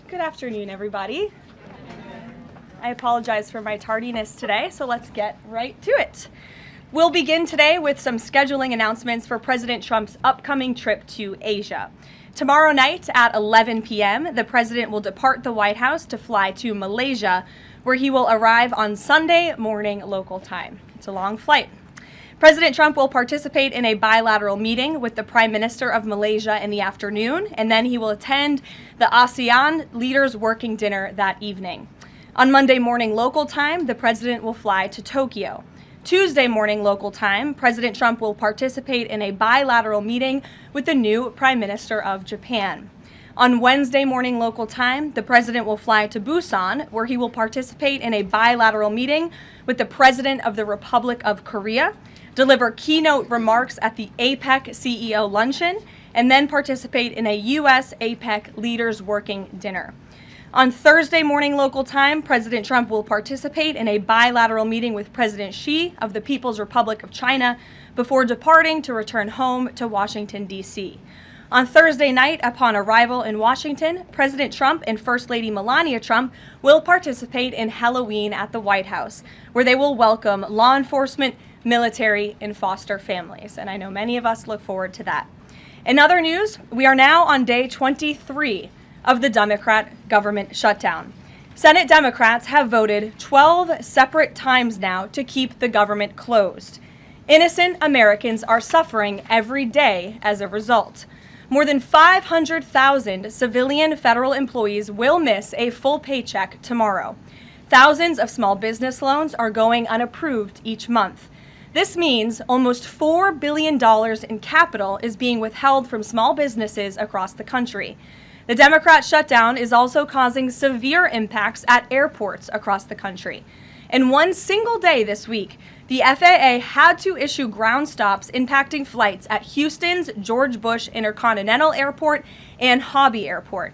Good afternoon, everybody. I apologize for my tardiness today, so let's get right to it. We'll begin today with some scheduling announcements for President Trump's upcoming trip to Asia. Tomorrow night at 11 p.m., the president will depart the White House to fly to Malaysia, where he will arrive on Sunday morning local time. It's a long flight. President Trump will participate in a bilateral meeting with the Prime Minister of Malaysia in the afternoon, and then he will attend the ASEAN Leaders Working Dinner that evening. On Monday morning local time, the president will fly to Tokyo. Tuesday morning local time, President Trump will participate in a bilateral meeting with the new Prime Minister of Japan. On Wednesday morning local time, the president will fly to Busan, where he will participate in a bilateral meeting with the President of the Republic of Korea, deliver keynote remarks at the APEC CEO luncheon, and then participate in a U.S. APEC Leaders Working Dinner. On Thursday morning local time, President Trump will participate in a bilateral meeting with President Xi of the People's Republic of China before departing to return home to Washington, D.C. On Thursday night, upon arrival in Washington, President Trump and First Lady Melania Trump will participate in Halloween at the White House, where they will welcome law enforcement, military, and foster families. And I know many of us look forward to that. In other news, we are now on day 23 of the Democrat government shutdown. Senate Democrats have voted 12 separate times now to keep the government closed. Innocent Americans are suffering every day as a result. More than 500,000 civilian federal employees will miss a full paycheck tomorrow. Thousands of small business loans are going unapproved each month. This means almost $4 billion in capital is being withheld from small businesses across the country. The Democrat shutdown is also causing severe impacts at airports across the country. In one single day this week, the FAA had to issue ground stops impacting flights at Houston's George Bush Intercontinental Airport and Hobby Airport.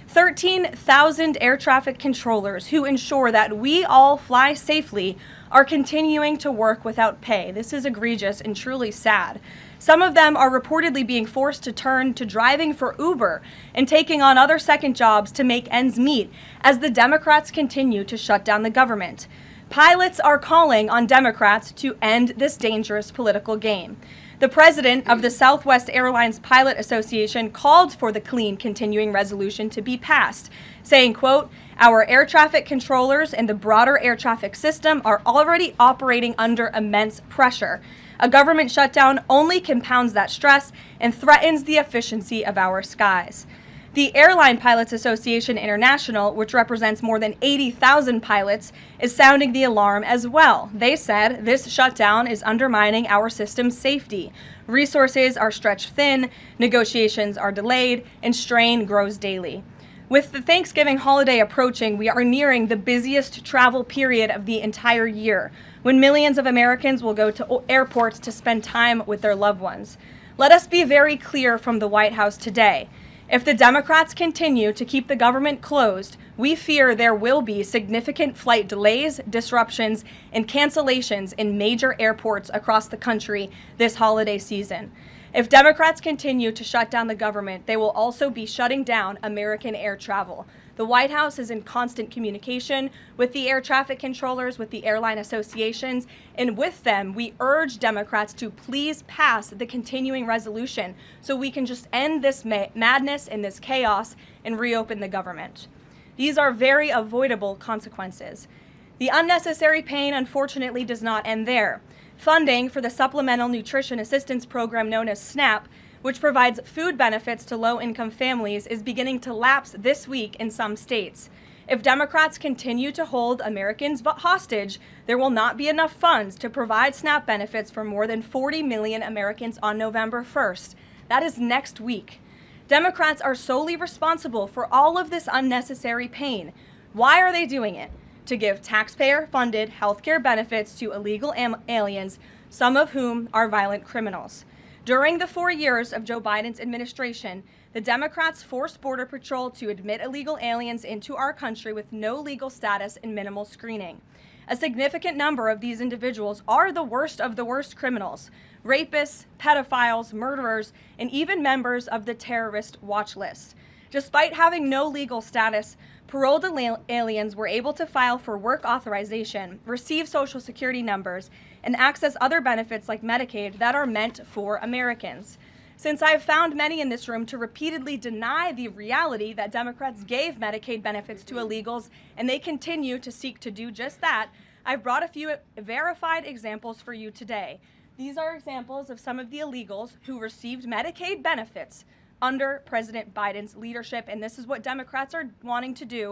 13,000 air traffic controllers who ensure that we all fly safely are continuing to work without pay. This is egregious and truly sad. Some of them are reportedly being forced to turn to driving for Uber and taking on other second jobs to make ends meet as the Democrats continue to shut down the government. Pilots are calling on Democrats to end this dangerous political game. The president of the Southwest Airlines Pilot Association called for the clean continuing resolution to be passed, saying, quote, "Our air traffic controllers and the broader air traffic system are already operating under immense pressure. A government shutdown only compounds that stress and threatens the efficiency of our skies." The Airline Pilots Association International, which represents more than 80,000 pilots, is sounding the alarm as well. They said this shutdown is undermining our system's safety. Resources are stretched thin, negotiations are delayed, and strain grows daily. With the Thanksgiving holiday approaching, we are nearing the busiest travel period of the entire year, when millions of Americans will go to airports to spend time with their loved ones. Let us be very clear from the White House today. If the Democrats continue to keep the government closed, we fear there will be significant flight delays, disruptions, and cancellations in major airports across the country this holiday season. If Democrats continue to shut down the government, they will also be shutting down American air travel. The White House is in constant communication with the air traffic controllers, with the airline associations, and with them, we urge Democrats to please pass the continuing resolution so we can just end this madness and this chaos and reopen the government. These are very avoidable consequences. The unnecessary pain, unfortunately, does not end there. Funding for the Supplemental Nutrition Assistance Program known as SNAP, which provides food benefits to low-income families, is beginning to lapse this week in some states. If Democrats continue to hold Americans hostage, there will not be enough funds to provide SNAP benefits for more than 40 million Americans on November 1st. That is next week. Democrats are solely responsible for all of this unnecessary pain. Why are they doing it? To give taxpayer-funded health care benefits to illegal aliens, some of whom are violent criminals. During the 4 years of Joe Biden's administration, the Democrats forced Border Patrol to admit illegal aliens into our country with no legal status and minimal screening. A significant number of these individuals are the worst of the worst criminals, rapists, pedophiles, murderers, and even members of the terrorist watch list. Despite having no legal status, paroled aliens were able to file for work authorization, receive Social Security numbers, and access other benefits like Medicaid that are meant for Americans. Since I've found many in this room to repeatedly deny the reality that Democrats gave Medicaid benefits to illegals and they continue to seek to do just that, I've brought a few verified examples for you today. These are examples of some of the illegals who received Medicaid benefits under President Biden's leadership, and this is what Democrats are wanting to do